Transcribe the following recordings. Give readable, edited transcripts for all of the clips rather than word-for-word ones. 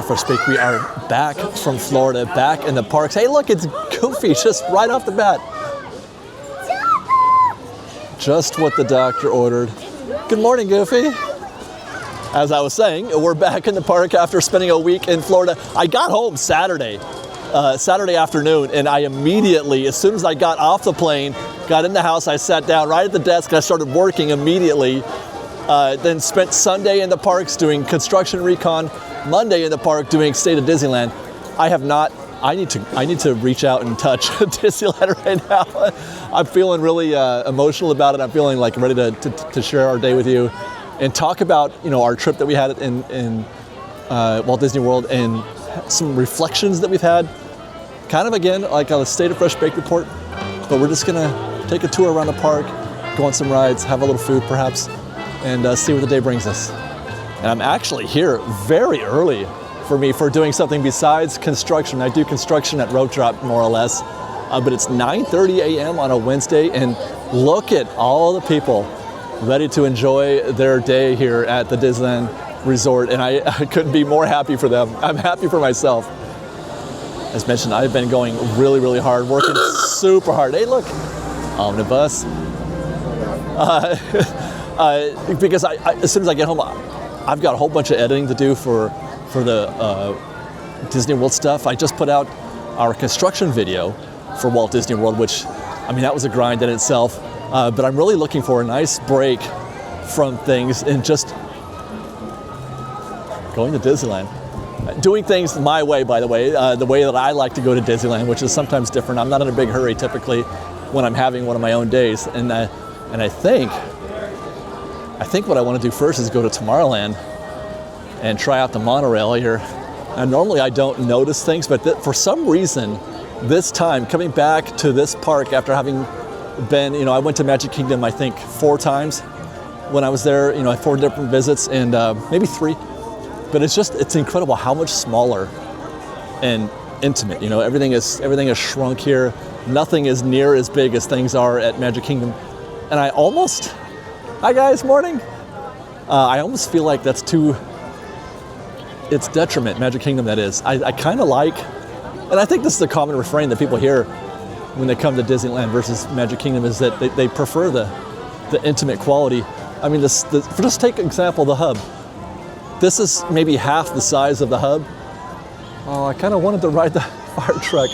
Fresh Bake. We are back from Florida, back in the parks. Hey, look, it's Goofy just right off the bat. Just what the doctor ordered. Good morning, Goofy. As I was saying, we're back in the park after spending a week in Florida. I got home Saturday afternoon, and I immediately, as soon as I got off the plane, got in the house, I sat down right at the desk, and I started working immediately. Then spent Sunday in the parks doing construction recon, Monday in the park doing State of Disneyland. I need to reach out and touch Disneyland right now. I'm feeling really emotional about it. I'm feeling like ready to share our day with you and talk about, you know, our trip that we had in Walt Disney World and some reflections that we've had. Kind of again like a State of Fresh Bake report, but we're just gonna take a tour around the park, go on some rides, have a little food perhaps, and see where the day brings us. And I'm actually here very early for doing something besides construction. I do construction at rope drop more or less, but it's 9:30 a.m. on a Wednesday, and look at all the people ready to enjoy their day here at the Disneyland Resort, and I couldn't be more happy for them. I'm happy for myself. As mentioned, I've been going really, really hard, working super hard. Hey, look, omnibus. Because as soon as I get home, I've got a whole bunch of editing to do for the Disney World stuff. I just put out our construction video for Walt Disney World, which, I mean, that was a grind in itself. But I'm really looking for a nice break from things and just going to Disneyland. Doing things my way, by the way that I like to go to Disneyland, which is sometimes different. I'm not in a big hurry typically when I'm having one of my own days. And I think what I want to do first is go to Tomorrowland and try out the monorail here. And normally I don't notice things, but for some reason, this time, coming back to this park after having been, you know, I went to Magic Kingdom, I think 4 times when I was there, you know, 4 different visits and maybe 3. But it's incredible how much smaller and intimate, you know, everything is shrunk here. Nothing is near as big as things are at Magic Kingdom. And hi guys, morning. I almost feel like that's it's detriment, Magic Kingdom that is. I kind of like, and I think this is a common refrain that people hear when they come to Disneyland versus Magic Kingdom, is that they prefer the intimate quality. I mean, just take example, the hub. This is maybe half the size of the hub. Oh, I kind of wanted to ride the fire truck.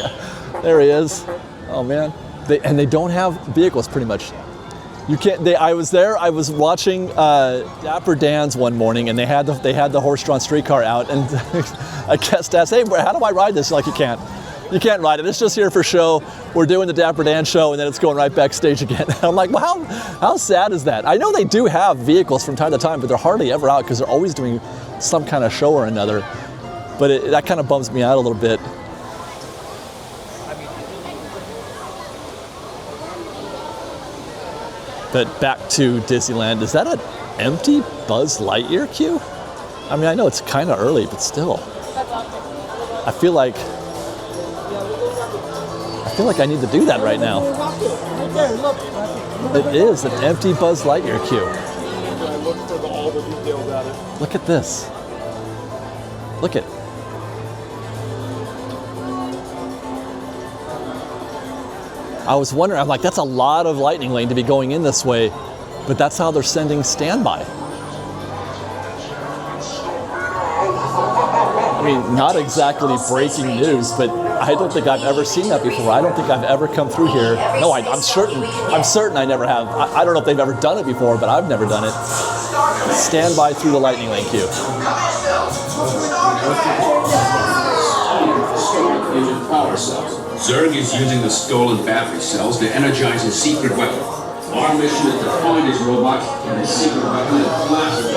There he is. Oh man. They don't have vehicles pretty much. You can't. I was there. I was watching Dapper Dan's one morning, and they had the horse-drawn streetcar out, and a guest asked, "Hey, how do I ride this?" Like, you can't ride it. It's just here for show. We're doing the Dapper Dan show, and then it's going right backstage again. I'm like, well, how sad is that? I know they do have vehicles from time to time, but they're hardly ever out because they're always doing some kind of show or another. But that kind of bums me out a little bit. But back to Disneyland, is that an empty Buzz Lightyear queue? I mean, I know it's kind of early, but still. I feel like I need to do that right now. It is an empty Buzz Lightyear queue. Look at this. Look at. I was wondering, I'm like, that's a lot of Lightning Lane to be going in this way, but that's how they're sending standby. I mean, not exactly breaking news, but I don't think I've ever seen that before. I don't think I've ever come through here. No, I'm certain I never have. I don't know if they've ever done it before, but I've never done it. Standby through the Lightning Lane queue. Power cells. Zurg is using the stolen battery cells to energize his secret weapon. Our mission is to find his robot and his secret weapon and blast it.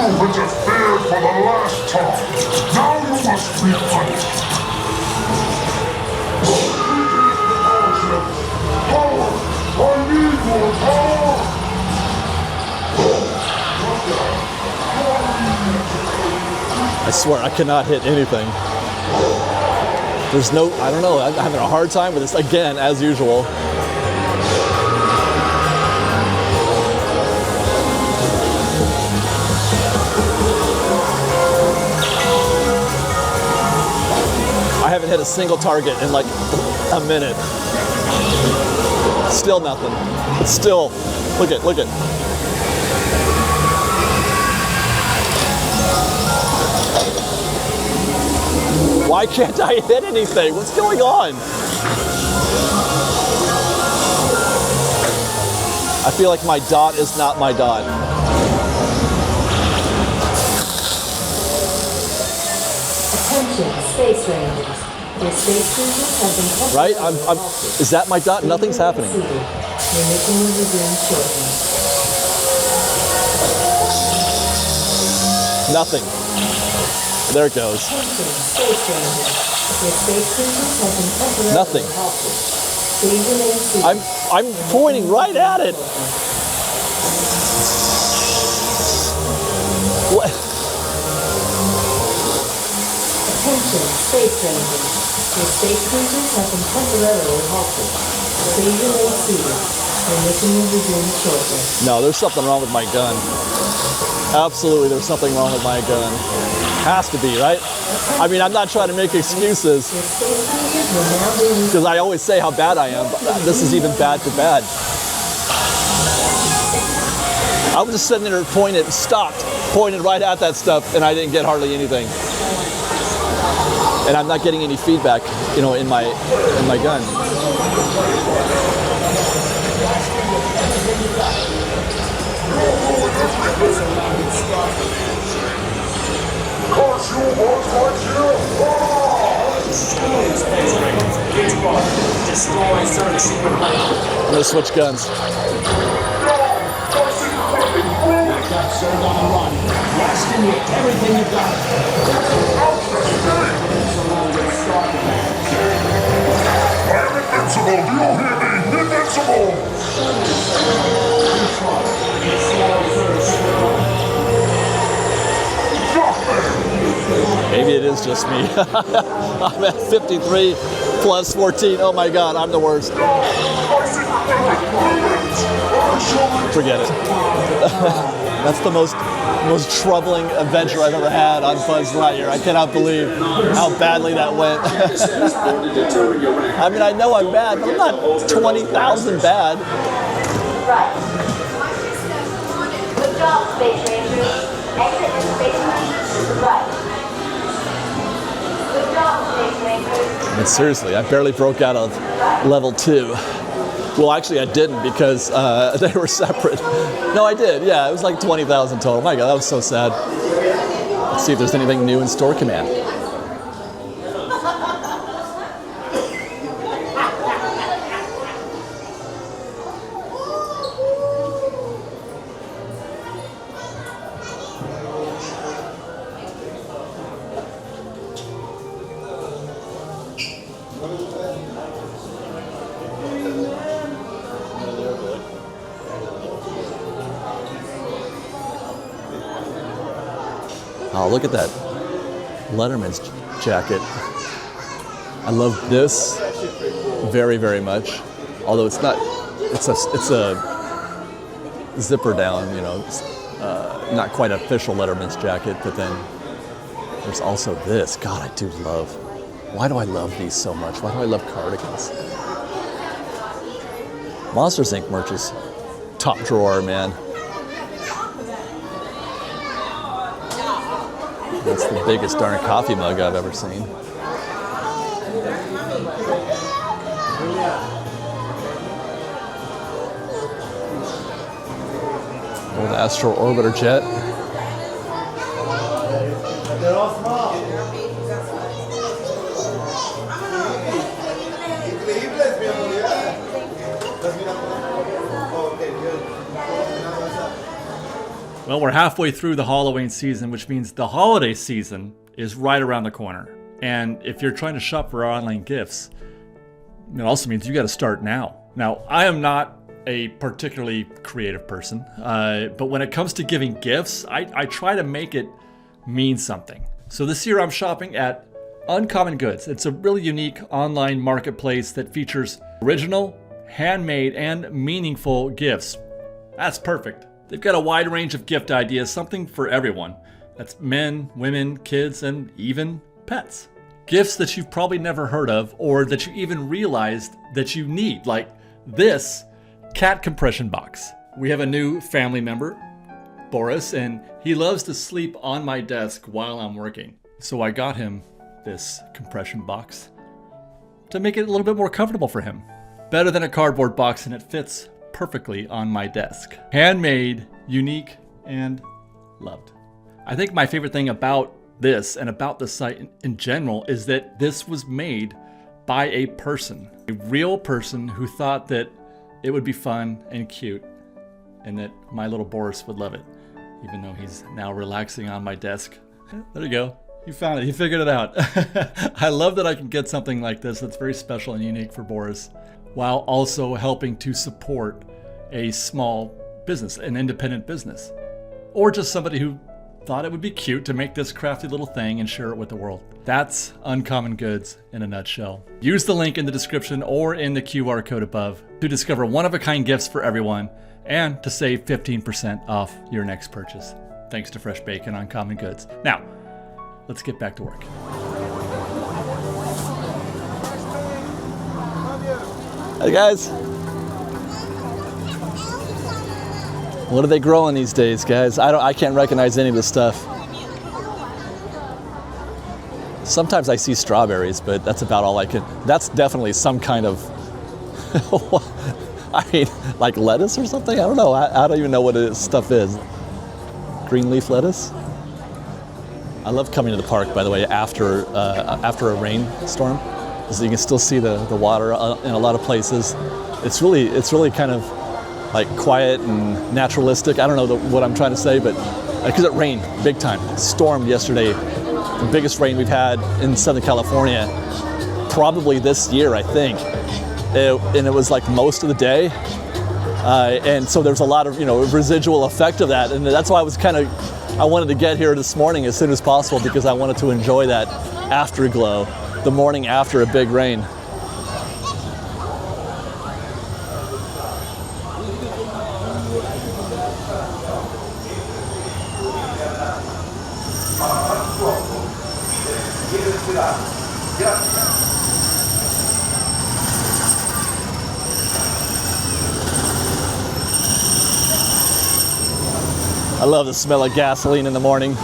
You interfered for the last time. Now you must be punished. Power! I need more power! swear, I cannot hit anything. There's no, I don't know, I'm having a hard time with this, again, as usual. I haven't hit a single target in like a minute. Still nothing. Still, look at. Why can't I hit anything? What's going on? I feel like my dot is not my dot. Attention, Space Rangers. Your space cruisers have been Right? Is that my dot? Nothing's happening. Your mission will resume shortly. Nothing. There it goes. Attention, Space Rangers. Your space cruisers have been temporarily Nothing. halted. Please remain seated. I'm pointing right at it. What? Attention, Space Rangers. Your space cruisers have been temporarily halted. Please remain seated. Your mission will resume shortly. No, there's something wrong with my gun. Absolutely, there's something wrong with my gun. Has to be, right? I mean, I'm not trying to make excuses Your space cruisers will now be because I always say how bad I am, but this is even bad for bad. I was just sitting there pointed right at that stuff, and I didn't get hardly anything. And I'm not getting any feedback, you know, in my gun. Cause you want Lightyear? I'm gonna switch guns. Everything you've got. I'm invincible, do you hear me? Invincible! Maybe it is just me. I'm at 53 plus 14. Oh my God, I'm the worst. Forget it. That's the most troubling adventure I've ever had on Buzz Lightyear. I cannot believe how badly that went. I mean, I know I'm bad, but I'm not 20,000 bad. Right. Good job, Space Rangers. Exit the Space Rangers to the right. Good job, Space Rangers. I mean, seriously, I barely broke out of level 2. Well, actually, I didn't because they were separate. No, I did. Yeah, it was like 20,000 total. My God, that was so sad. Let's see if there's anything new in Store Command. Oh, look at that Letterman's jacket. I love this very, very much. Although it's not, it's a zipper down, you know, it's, not quite an official Letterman's jacket, but then there's also this. God, I do love, why do I love these so much? Why do I love cardigans? Monsters Inc. merch is top drawer, man. That's the biggest darn coffee mug I've ever seen. Old Astro Orbiter jet. They're all small. Well, we're halfway through the Halloween season, which means the holiday season is right around the corner. And if you're trying to shop for online gifts, it also means you got to start now. Now, I am not a particularly creative person, but when it comes to giving gifts, I try to make it mean something. So this year I'm shopping at Uncommon Goods. It's a really unique online marketplace that features original, handmade, and meaningful gifts. That's perfect. They've got a wide range of gift ideas, something for everyone. That's men, women, kids, and even pets. Gifts that you've probably never heard of or that you even realized that you need, like this cat compression box. We have a new family member, Boris, and he loves to sleep on my desk while I'm working. So I got him this compression box to make it a little bit more comfortable for him. Better than a cardboard box, and it fits perfectly on my desk. Handmade, unique, and loved. I think my favorite thing about this and about the site in general is that this was made by a person, a real person who thought that it would be fun and cute and that my little Boris would love it, even though he's now relaxing on my desk. There you go. You found it. You figured it out. I love that I can get something like this that's very special and unique for Boris, while also helping to support a small business, an independent business, or just somebody who thought it would be cute to make this crafty little thing and share it with the world. That's Uncommon Goods in a nutshell. Use the link in the description or in the QR code above to discover one-of-a-kind gifts for everyone and to save 15% off your next purchase. Thanks to Fresh Bake and Uncommon Goods. Now, let's get back to work. Hey guys. What are they growing these days, guys? I can't recognize any of this stuff. Sometimes I see strawberries, but that's about all I can. That's definitely some kind of, I mean, like lettuce or something? I don't know. I don't even know what this stuff is. Green leaf lettuce? I love coming to the park, by the way, after a rainstorm, because you can still see the water in a lot of places. It's really kind of like quiet and naturalistic. I don't know what I'm trying to say, but because it rained big time. It stormed yesterday, the biggest rain we've had in Southern California, probably this year, I think. And it was like most of the day. And so there's a lot of, residual effect of that. And that's why I wanted to get here this morning as soon as possible, because I wanted to enjoy that afterglow, the morning after a big rain. I love the smell of gasoline in the morning.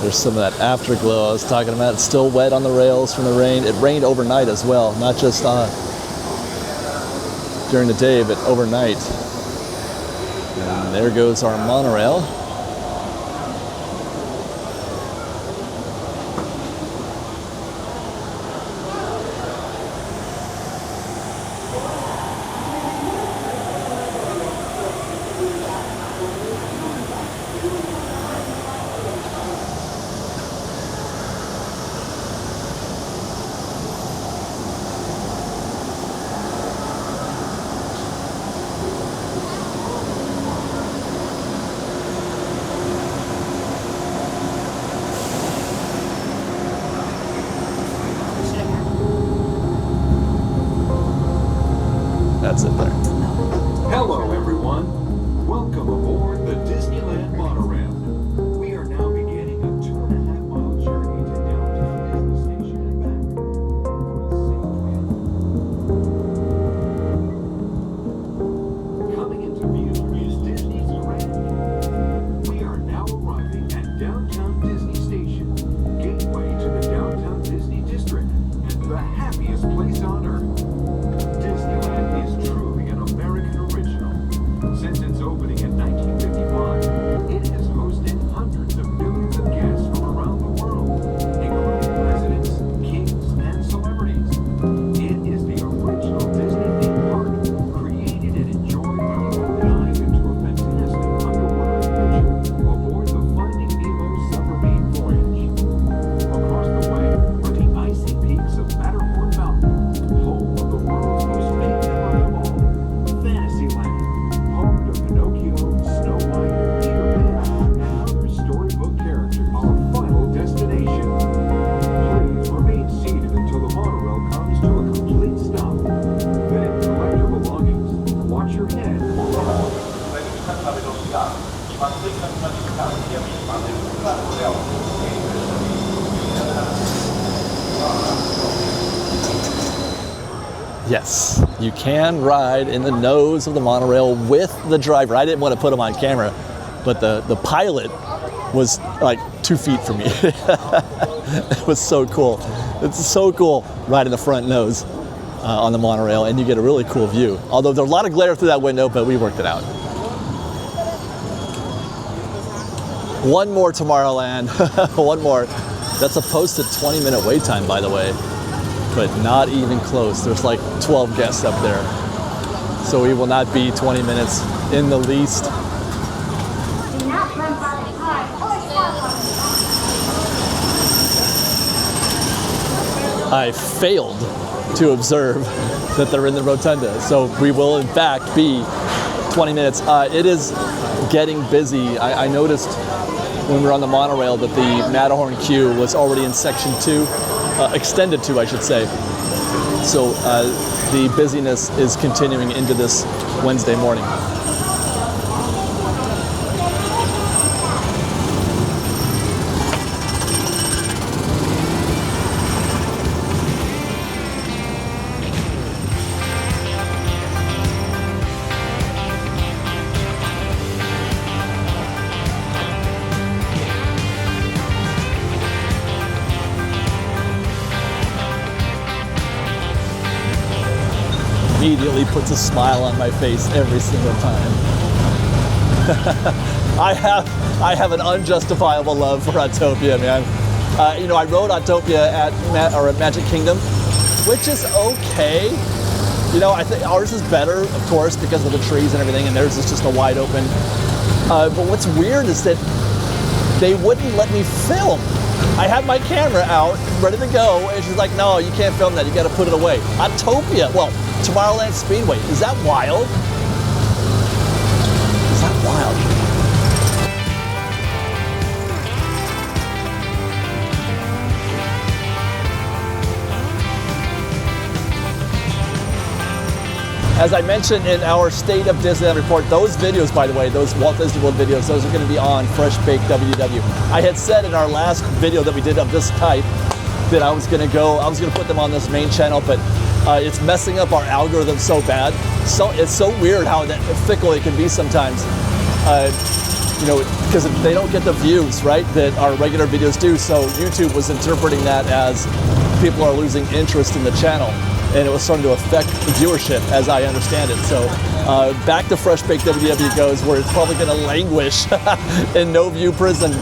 There's some of that afterglow I was talking about. It's still wet on the rails from the rain. It rained overnight as well, not just during the day, but overnight. And there goes our monorail. That's it there. Hello, everyone. Welcome aboard the Disneyland Monorail. We are now beginning a 2.5-mile journey to Downtown Disney Station and back. For a safe Yes, you can ride in the nose of the monorail with the driver. I didn't want to put him on camera, but the pilot was like 2 feet from me. It was so cool. It's so cool riding the front nose on the monorail, and you get a really cool view. Although there's a lot of glare through that window, but we worked it out. One more Tomorrowland, one more. That's a posted 20-minute wait time, by the way, but not even close. There's like 12 guests up there. So we will not be 20 minutes in the least. Do not run by the car or stop on I failed to observe that they're in the rotunda. So we will in fact be 20 minutes. It is getting busy. I noticed when we were on the monorail that the Matterhorn queue was already in section 2, extended 2 I should say. So the busyness is continuing into this Wednesday morning. Immediately puts a smile on my face every single time. I have an unjustifiable love for Autotopia, man. You know, I rode Autotopia at Magic Kingdom, which is okay. You know, I think ours is better, of course, because of the trees and everything, and theirs is just a wide open. But what's weird is that they wouldn't let me film. I had my camera out, ready to go, and she's like, no, you can't film that, you gotta put it away. Autotopia, well, Tomorrowland Speedway, is that wild? Is that wild? As I mentioned in our State of Disneyland report, those videos, by the way, those Walt Disney World videos, those are going to be on FreshBakedWDW. I had said in our last video that we did of this type that I was going to put them on this main channel, but it's messing up our algorithm so bad. So it's so weird how fickle it can be sometimes. You know, because they don't get the views, right, that our regular videos do. So YouTube was interpreting that as people are losing interest in the channel, and it was starting to affect viewership, as I understand it. So back to FreshBakedWDW goes, where it's probably going to languish in no view prison.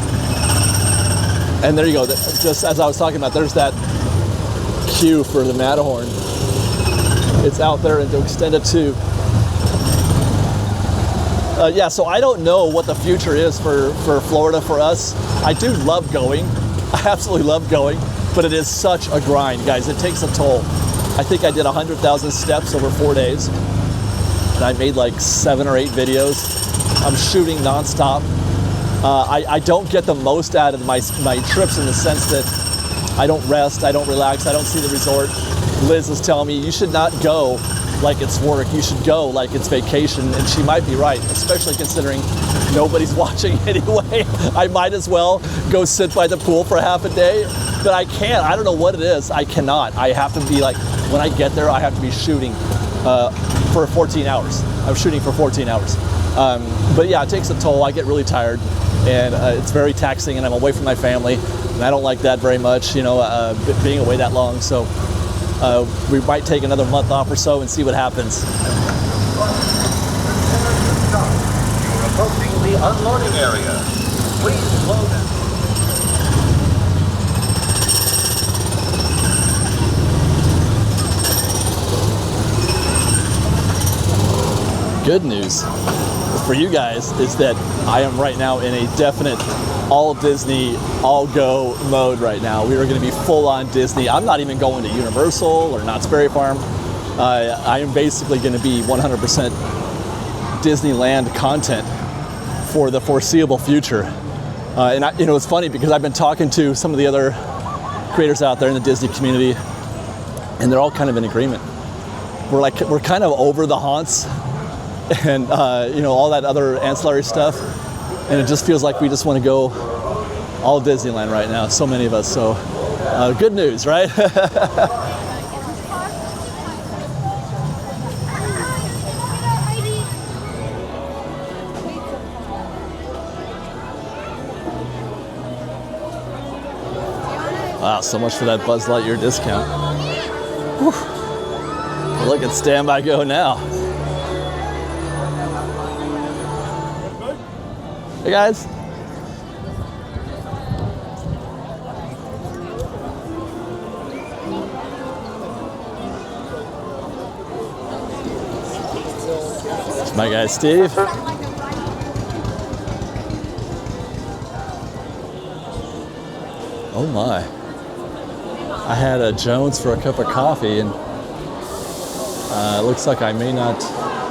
And there you go. Just as I was talking about, there's that queue for the Matterhorn. It's out there into Extended 2. Yeah, so I don't know what the future is for Florida for us. I do love going. I absolutely love going, but it is such a grind, guys. It takes a toll. I think I did 100,000 steps over 4 days, and I made like 7 or 8 videos. I'm shooting nonstop. I don't get the most out of my trips in the sense that I don't rest, I don't relax, I don't see the resort. Liz is telling me you should not go like it's work, you should go like it's vacation, and she might be right, especially considering nobody's watching anyway. I might as well go sit by the pool for half a day, but I can't. I don't know what it is. I cannot. I have to be like, when I get there, I have to be shooting for 14 hours. I'm shooting for 14 hours. But yeah, it takes a toll. I get really tired, and it's very taxing, and I'm away from my family, and I don't like that very much, you know, being away that long. So we might take another month off or so and see what happens. You're approaching the unloading area. Please slow down. Good news for you guys is that I am right now in a definite all Disney, all go mode right now. We are going to be full on Disney. I'm not even going to Universal or Knott's Berry Farm. I am basically going to be 100% Disneyland content for the foreseeable future. And you know, it's funny because I've been talking to some of the other creators out there in the Disney community, and they're all kind of in agreement. We're kind of over the haunts and you know, all that other ancillary stuff, and it just feels like we just want to go all Disneyland right now, so many of us. So good news, right? Wow, so much for that Buzz Lightyear discount. Whew. Look at Stand By Go now. Hey guys. It's my guy Steve. Oh my. I had a Jones for a cup of coffee, and it looks like I may not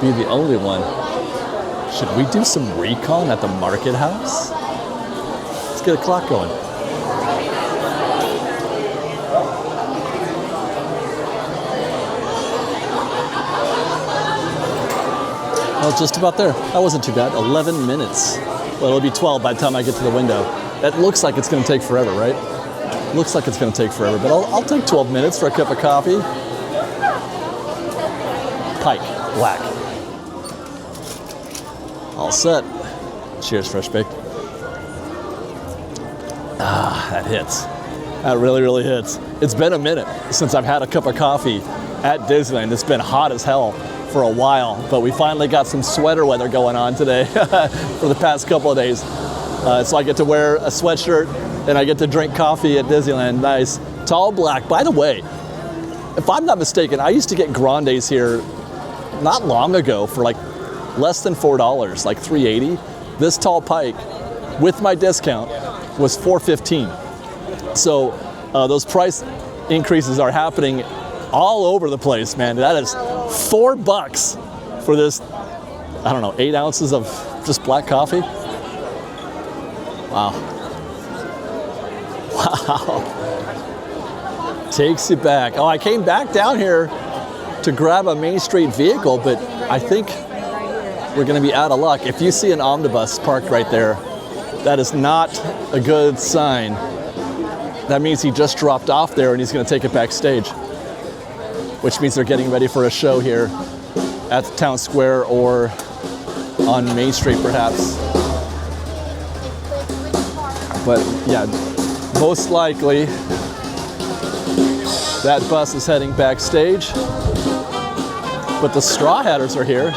be the only one. Should we do some recon at the market house? Let's get a clock going. Well, just about there. That wasn't too bad. 11 minutes. Well, it'll be 12 by the time I get to the window. That looks like it's going to take forever, right? Looks like it's going to take forever, but I'll take 12 minutes for a cup of coffee. Pike, black. All set. Cheers, Fresh Baked. Ah, that hits. That really, really hits. It's been a minute since I've had a cup of coffee at Disneyland. It's been hot as hell for a while, but we finally got some sweater weather going on today for the past couple of days. So I get to wear a sweatshirt and I get to drink coffee at Disneyland. Nice. Tall black. By the way, if I'm not mistaken, I used to get grandes here not long ago for like less than $4, like $3.80. This tall pike with my discount was $4.15. So those price increases are happening all over the place, man. That is $4 for this, I don't know, 8 ounces of just black coffee. Wow. Wow. Takes you back. Oh, I came back down here to grab a Main Street vehicle, but I think we're going to be out of luck. If you see an omnibus parked right there, that is not a good sign. That means he just dropped off there and he's going to take it backstage, which means they're getting ready for a show here at the town square or on Main Street, perhaps. But yeah, most likely that bus is heading backstage. But the Straw Hatters are here.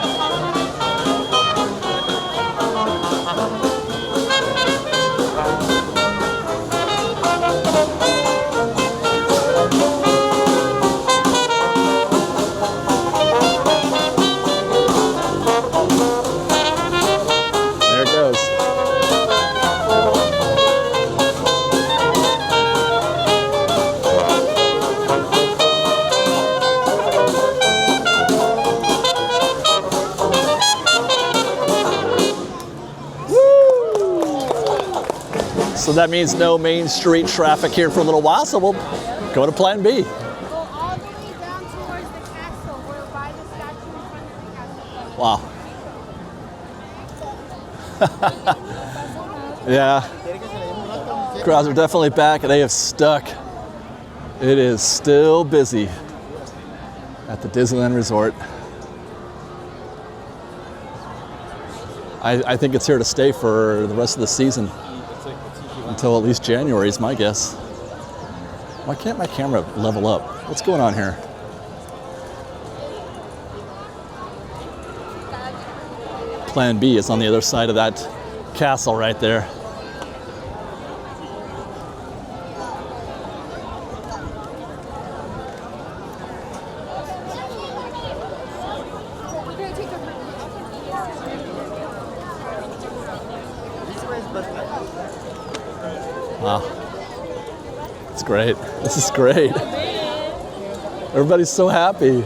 There it goes. So that means no Main Street traffic here for a little while, so we'll go to Plan B. Go all the way down towards the castle. We're by the statue in front of the castle. Wow. Yeah. Crowds are definitely back and they have stuck. It is still busy at the Disneyland Resort. I think it's here to stay for the rest of the season. Until at least January is my guess. Why can't my camera level up? What's going on here? Plan B is on the other side of that castle right there. Wow. It's great. This is great. Everybody's so happy.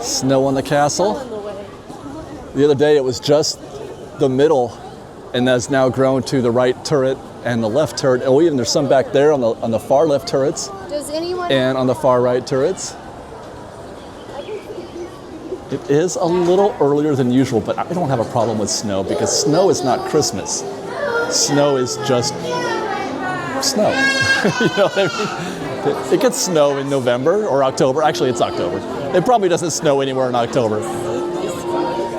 Snow on the castle. The other day it was just the middle and that's now grown to the right turret and the left turret. Oh, even there's some back there on the far left turrets. Does anyone and on the far right turrets. It is a little earlier than usual, but I don't have a problem with snow because snow is not Christmas. Snow is just snow. You know what I mean? It gets snow in November or October. Actually, it's October. It probably doesn't snow anywhere in October.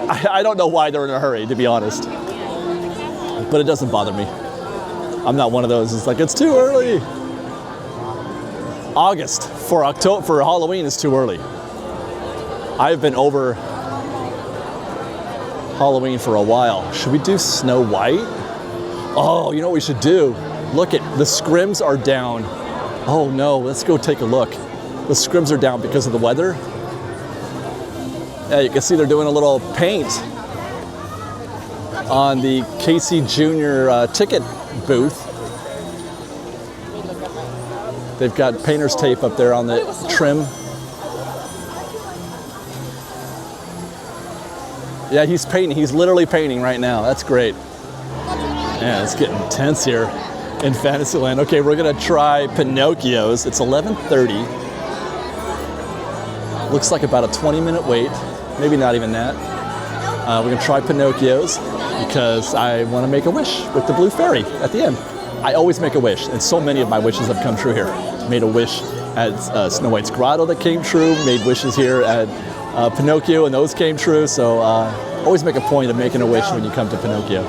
I don't know why they're in a hurry, to be honest. But it doesn't bother me. I'm not one of those. It's like, it's too early. August for Halloween is too early. I've been over Halloween for a while. Should we do Snow White? Oh, you know what we should do? Look at, the scrims are down. Oh no, let's go take a look. The scrims are down because of the weather. Yeah, you can see they're doing a little paint on the Casey Jr. Ticket booth. They've got painter's tape up there on the trim. Yeah, he's painting. He's literally painting right now. That's great. Yeah, it's getting intense here in Fantasyland. Okay, we're gonna try Pinocchio's. It's 11:30. Looks like about a 20-minute wait. Maybe not even that. We're gonna try Pinocchio's because I want to make a wish with the blue fairy at the end. I always make a wish, and so many of my wishes have come true here. Made a wish at Snow White's Grotto that came true. Made wishes here at Pinocchio, and those came true. So always make a point of making a wish when you come to Pinocchio.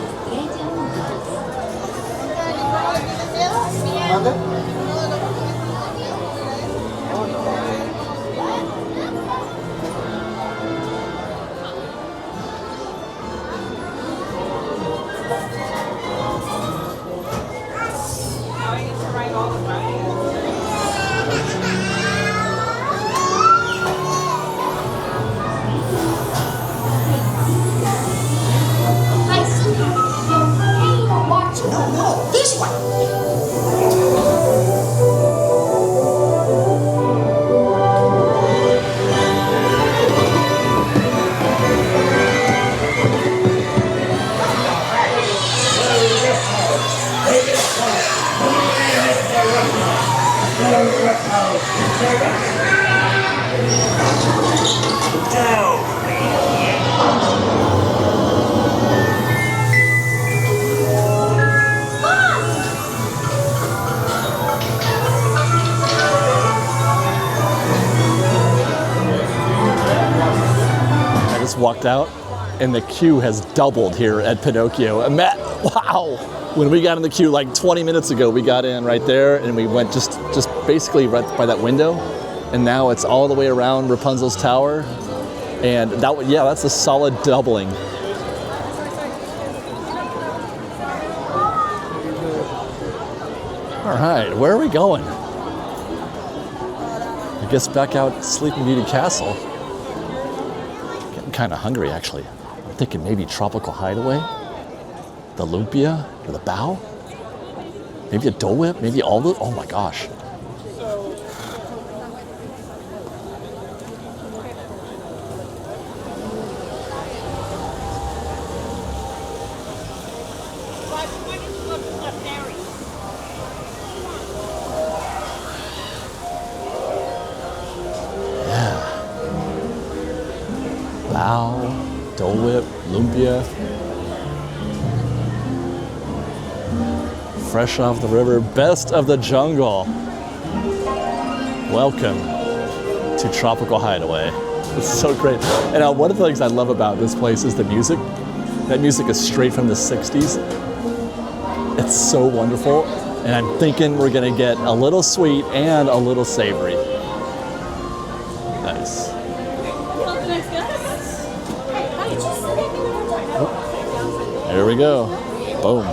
Walked out and the queue has doubled here at Pinocchio. And wow! When we got in the queue like 20 minutes ago, we got in right there and we went just basically right by that window, and now it's all the way around Rapunzel's tower, and that's a solid doubling. All right, where are we going? I guess back out Sleeping Beauty Castle. Kind of hungry, actually. I'm thinking maybe Tropical Hideaway, the Lumpia, or the Bow. Maybe a Dole Whip, maybe all the. Oh my gosh. Dole Whip, Lumpia. Fresh off the river, best of the jungle. Welcome to Tropical Hideaway. It's so great. And one of the things I love about this place is the music. That music is straight from the 60s. It's so wonderful. And I'm thinking we're gonna get a little sweet and a little savory. Nice. There we go. Boom.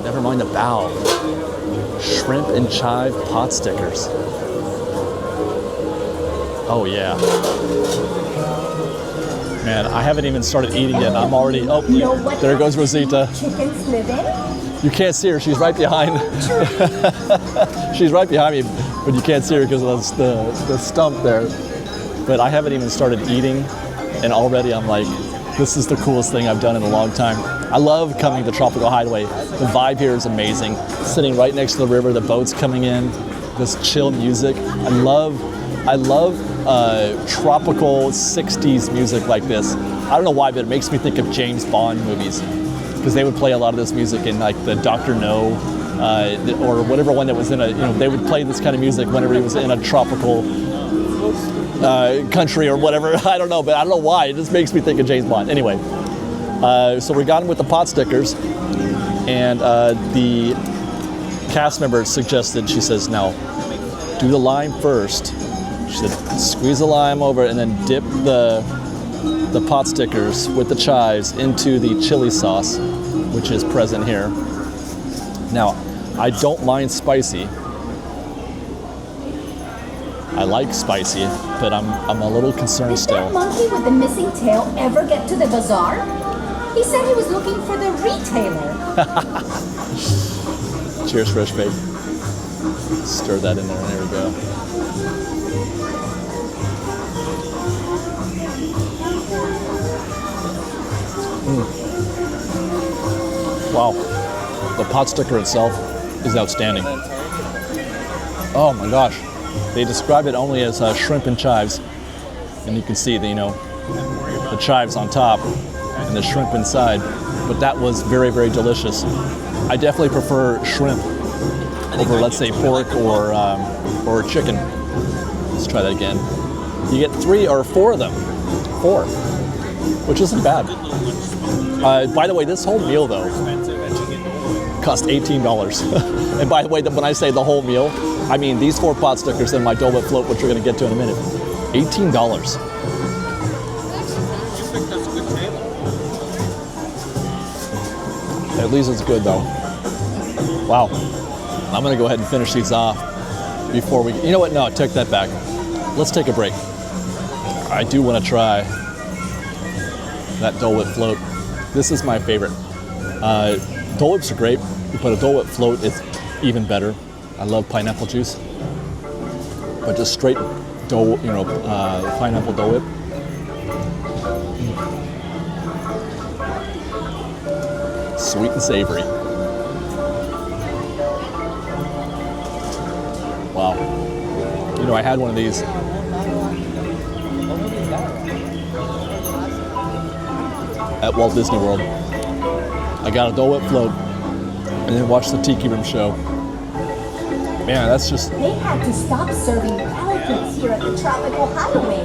Never mind the bow. Shrimp and chive pot stickers. Oh yeah. Man, I haven't even started eating yet. I'm already, oh, there goes Rosita. You can't see her, she's right behind. She's right behind me, but you can't see her because of the stump there. But I haven't even started eating, and already I'm like, this is the coolest thing I've done in a long time. I love coming to Tropical Hideaway. The vibe here is amazing. Sitting right next to the river, the boats coming in, this chill music. I love tropical 60s music like this. I don't know why, but it makes me think of James Bond movies, because they would play a lot of this music in like the Dr. No or whatever one that was in a, they would play this kind of music whenever he was in a tropical country or whatever. I don't know, but I don't know why. It just makes me think of James Bond. Anyway, so we got him with the pot stickers, and the cast member suggested, she says, now do the lime first. She said, squeeze the lime over and then dip the pot stickers with the chives into the chili sauce, which is present here. Now, I don't mind spicy. I like spicy, but I'm a little concerned still. Did that monkey with the missing tail ever get to the bazaar? He said he was looking for the retailer. Cheers, Fresh Bake. Stir that in there, and there we go. Wow, the pot sticker itself is outstanding. Oh my gosh, they describe it only as shrimp and chives, and you can see the the chives on top and the shrimp inside. But that was very, very delicious. I definitely prefer shrimp over, let's say, pork or chicken. Let's try that again. You get 3 or 4 of them, 4, which isn't bad. By the way, this whole meal though cost $18. And by the way, when I say the whole meal, I mean these 4 pot stickers and my Dole Whip float, which we're going to get to in a minute. $18. At least it's good though. Wow. I'm going to go ahead and finish these off before we... You know what? No, I take that back. Let's take a break. I do want to try that Dole Whip float. This is my favorite. Dole Whips are great, but a Dole Whip float is even better. I love pineapple juice, but just straight pineapple Dole Whip. Sweet and savory. Wow. I had one of these. At Walt Disney World. I got a Dole Whip float and then watched the Tiki Room show. Man, that's just... They had to stop serving pelicans here at the Tropical Hideaway.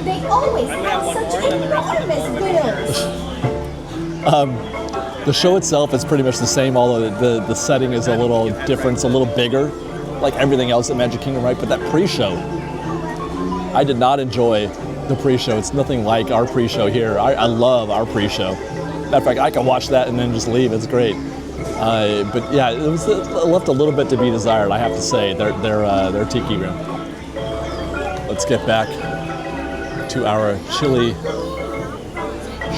They always have such enormous widows. The show itself is pretty much the same, although the setting is a little different. It's a little bigger, like everything else at Magic Kingdom, right? But that pre-show, I did not enjoy the pre-show. It's nothing like our pre-show here. I love our pre-show. Matter of fact, I can watch that and then just leave. It's great. But yeah, it left a little bit to be desired, I have to say, their Tiki Room. Let's get back to our chili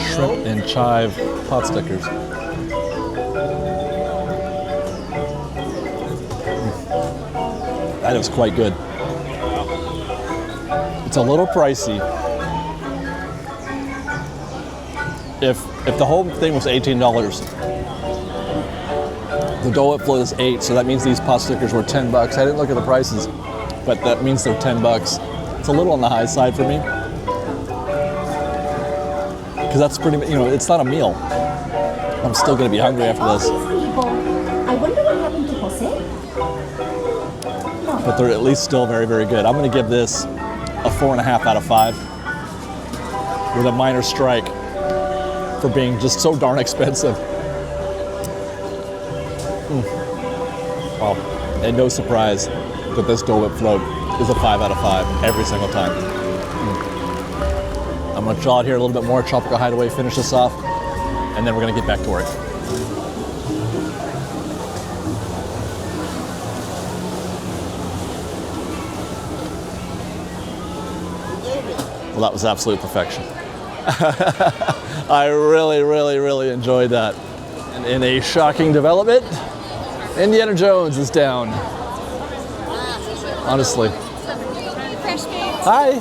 shrimp and chive pot stickers. That is quite good. It's a little pricey. If the whole thing was $18, the Dole Whip float is $8, so that means these pot stickers were $10. I didn't look at the prices, but that means they're $10. It's a little on the high side for me, because that's pretty. It's not a meal. I'm still going to be hungry after this. I wonder what happened to Jose. But they're at least still very, very good. I'm going to give this a 4.5 out of 5, with a minor strike for being just so darn expensive. Wow. And no surprise that this Dole Whip float is a 5 out of 5 every single time. I'm going to draw it here a little bit more, Tropical Hideaway, finish this off, and then we're going to get back to work. Well, that was absolute perfection. I really, really, really enjoyed that. And in a shocking development, Indiana Jones is down. Honestly. Hi.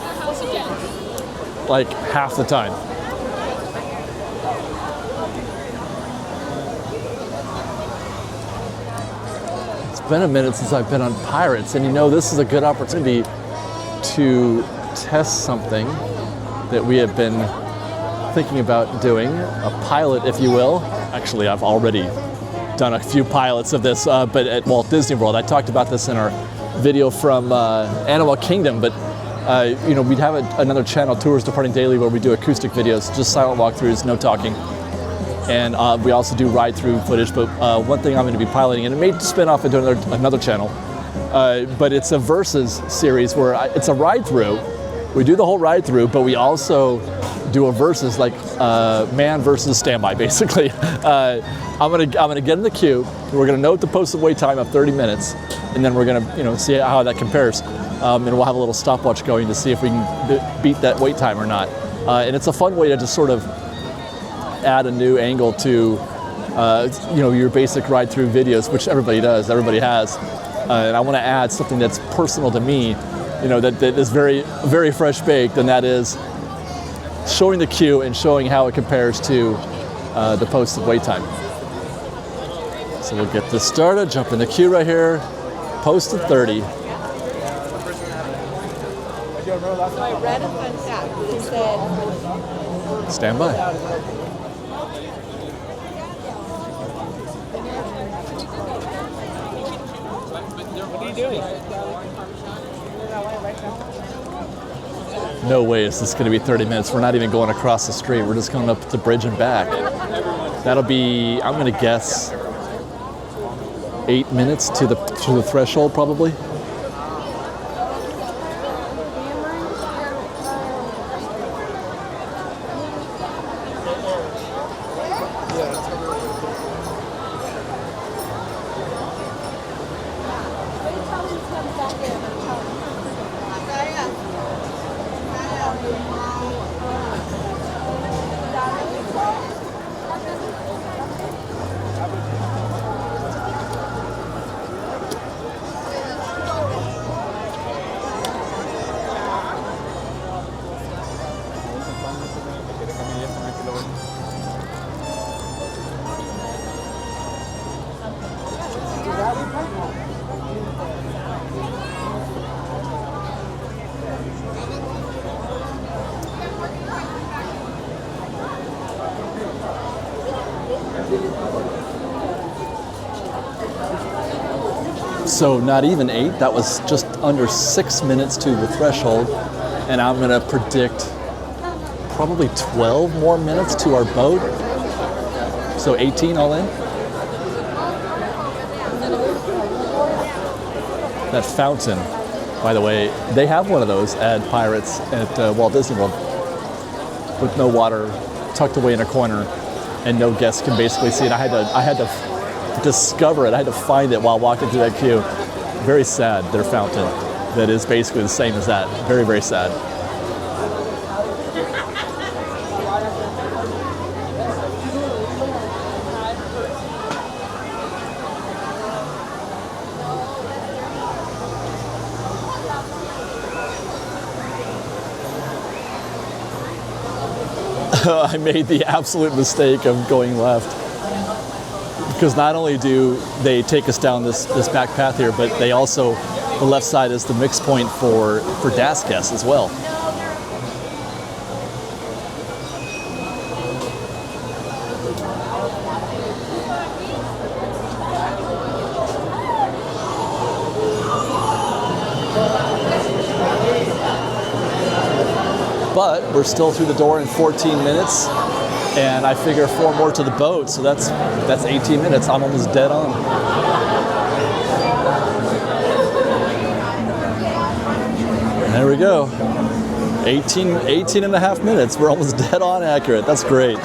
Like half the time. It's been a minute since I've been on Pirates, and this is a good opportunity to test something that we have been thinking about doing, a pilot, if you will. Actually, I've already done a few pilots of this, but at Walt Disney World. I talked about this in our video from Animal Kingdom, but You know, we'd have another channel, Tours Departing Daily, where we do acoustic videos, just silent walkthroughs, no talking. And we also do ride-through footage, but one thing I'm going to be piloting, and it may spin off into another channel, but it's a Versus series where it's a ride-through. We do the whole ride-through, but we also do a Versus, like man versus standby, basically. I'm gonna get in the queue. We're gonna note the posted wait time of 30 minutes, and then we're gonna see how that compares. And we'll have a little stopwatch going to see if we can beat that wait time or not. And it's a fun way to just sort of add a new angle to your basic ride-through videos, which everybody does, everybody has. And I want to add something that's personal to me, that is very, very fresh baked, and that is showing the queue and showing how it compares to the posted wait time. So we'll get this started, jump in the queue right here, posted 30. So I read a fun fact. It said, Stand by. What are you doing? No way is this going to be 30 minutes. We're not even going across the street. We're just going up the bridge and back. That'll be, I'm going to guess, 8 minutes to the threshold, probably. So not even 8, that was just under 6 minutes to the threshold. And I'm gonna predict probably 12 more minutes to our boat. So 18 all in. That fountain, by the way, they have one of those at Pirates at Walt Disney World with no water, tucked away in a corner, and no guests can basically see it. I had to discover it. I had to find it while walking through that queue. Very sad, their fountain that is basically the same as that. Very, very sad. I made the absolute mistake of going left. Because not only do they take us down this back path here, but they also, the left side is the mix point for DAS guests as well. But we're still through the door in 14 minutes. And I figure 4 more to the boat, so that's 18 minutes. I'm almost dead on. And there we go. 18 and a half minutes. We're almost dead on accurate. That's great.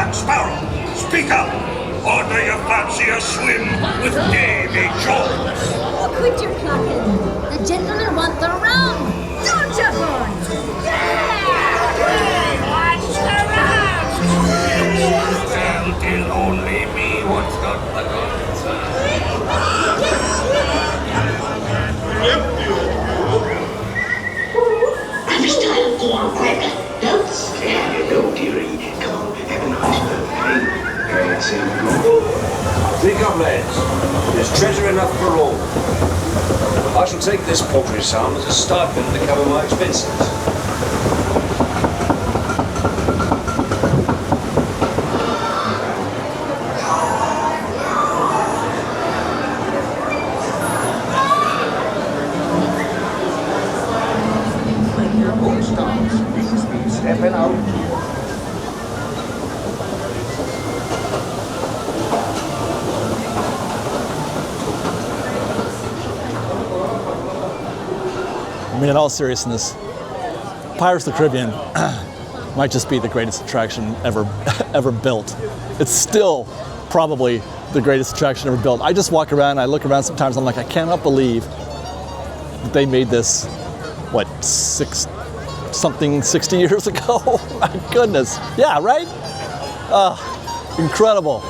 Jack Sparrow, speak up! Or do you fancy a swim with Davy Jones? Oh, quit your clucking. The gentlemen want the rum. Don't you, boys? Well, till only me what's got the guns. I'm style for quick. Don't scare you, no, dearie. Come on, have a nice birthday. Think up, lads. There's treasure enough for all. I shall take this paltry sum as a stipend to cover my expenses. Stepping out. I mean, in all seriousness, Pirates of the Caribbean might just be the greatest attraction ever built. It's still probably the greatest attraction ever built. I just walk around, I look around sometimes, I'm like, I cannot believe that they made this, what, 60 years ago? My goodness. Yeah, right? Incredible.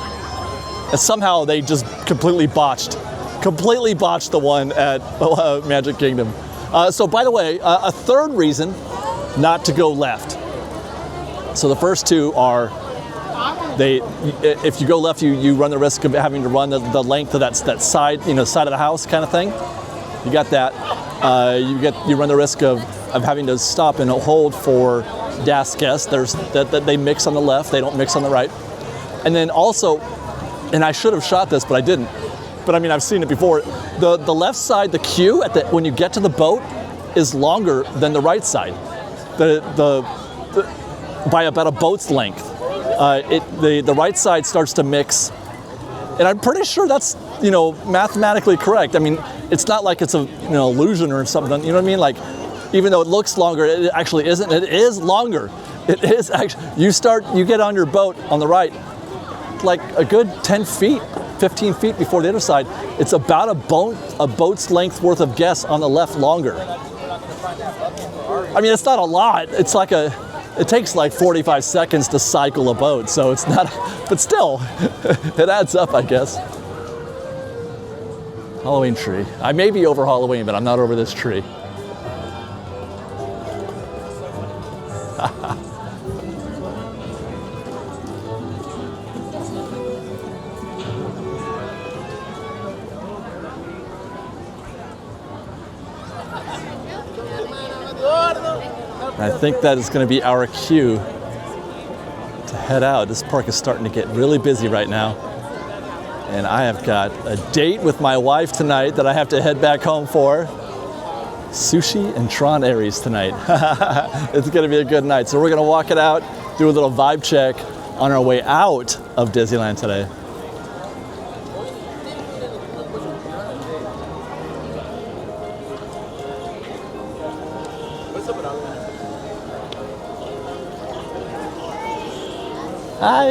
And somehow they just completely botched the one at Magic Kingdom. So by the way, a third reason not to go left. So the first two are, if you go left, you run the risk of having to run the length of that side, side of the house kind of thing. You got that. You run the risk of having to stop and hold for DAS guests. There's that they mix on the left, they don't mix on the right. And then also, and I should have shot this, but I didn't. But I mean, I've seen it before. The left side, the queue when you get to the boat, is longer than the right side. By about a boat's length. The right side starts to mix, and I'm pretty sure that's mathematically correct. I mean, it's not like it's a illusion or something. You know what I mean? Like, even though it looks longer, it actually isn't. It is longer. It is actually. You get on your boat on the right, like a good 10 feet. 15 feet before the other side, it's about a boat's length worth of guests on the left longer. I mean, it's not a lot. It's like it takes like 45 seconds to cycle a boat, so it's not, but still, it adds up, I guess. Halloween tree. I may be over Halloween, but I'm not over this tree. I think that is going to be our cue to head out. This park is starting to get really busy right now. And I have got a date with my wife tonight that I have to head back home for. Sushi and Tron Aries tonight. It's going to be a good night. So we're going to walk it out, do a little vibe check on our way out of Disneyland today. Hi.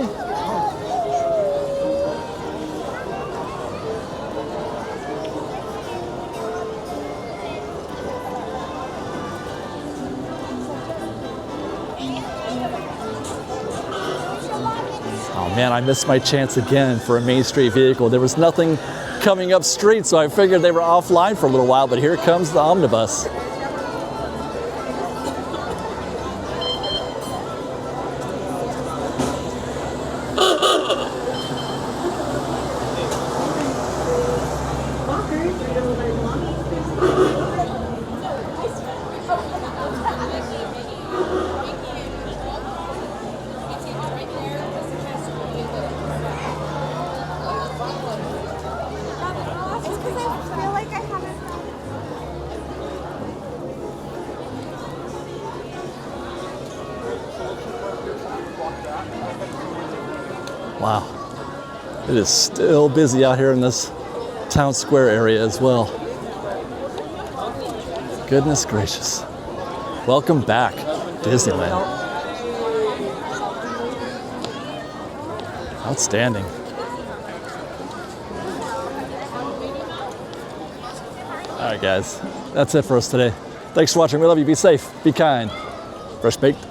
Oh man, I missed my chance again for a Main Street vehicle. There was nothing coming up street, so I figured they were offline for a little while, but here comes the omnibus. Wow, it is still busy out here in this town square area as well. Goodness gracious. Welcome back, Disneyland. Outstanding. All right, guys. That's it for us today. Thanks for watching. We love you. Be safe. Be kind. Fresh Baked.